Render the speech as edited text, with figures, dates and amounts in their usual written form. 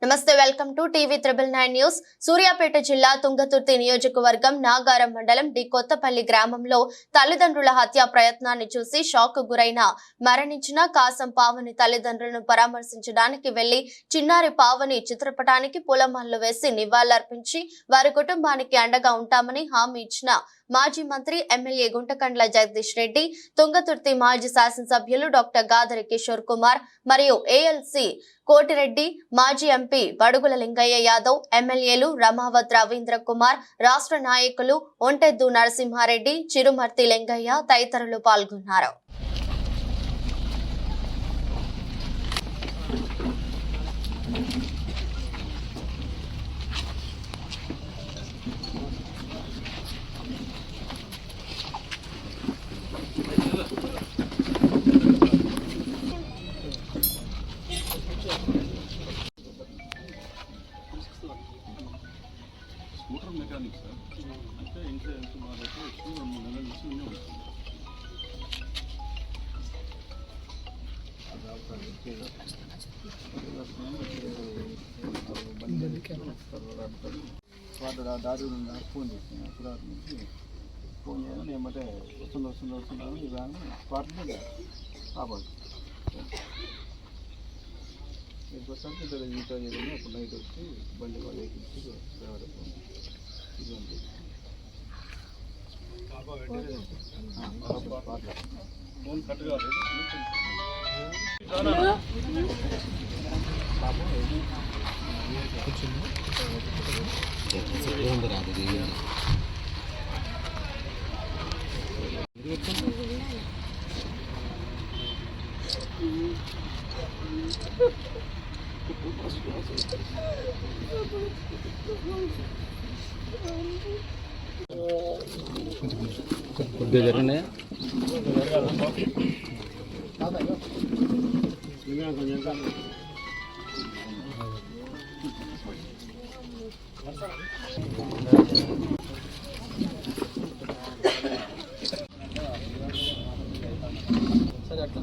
నమస్తే welcome to TV 999 news. Suryapet జిల్లా తుంగతుర్తి నియోజకవర్గం నాగారం మండలం డి కొత్తపల్లి గ్రామంలో తల్లిదండ్రుల హత్య ప్రయత్నాన్ని చూసి షాక్ గురైన మరణించిన కాసం పావని తల్లిదండ్రులను పరామర్శించడానికి వెళ్లి చిన్నారి పావని చిత్రపటానికి పూలమాలలు వేసి నివాళులర్పించి వారి కుటుంబానికి అండగా ఉంటామని హామీ ఇచ్చిన మాజీ మంత్రి ఎమ్మెల్యే గుంటకండ్ల జగదీష్ రెడ్డి, తుంగతుర్తి మాజీ శాసనసభ్యులు డాక్టర్ గాదరి కిషోర్ కుమార్ మరియు ఏఎల్సీ కోటిరెడ్డి, మాజీ ఎంపీ బడుగుల లింగయ్య యాదవ్, ఎమ్మెల్యేలు రమావత్ రవీంద్ర కుమార్, రాష్ట్ర నాయకులు ఒంటెద్దు నరసింహారెడ్డి, చిరుమర్తి లింగయ్య తదితరులు పాల్గొన్నారు. స్కూటర్ మెకానిక్ సార్ అంటే ఇన్సూరెన్స్ మాదైతే 2 నెలల నుంచి ఉంది. వాడు దాడి ఫోన్ చేసిన అప్పుడు నుంచి ఫోన్ చేయని ఏమంటే వస్తున్నాను ఇవాళ స్పాట్లో కాబట్టి ఇంకోసారి ఇక్కడ ఈట చేయడం అప్పుడు నైట్ వచ్చి బండి వాళ్ళు ఎక్కించి ఇదిగోండి ఫోన్ కట్ కాలేదు. కొద్దిగా జరగండి. సరే అట్లా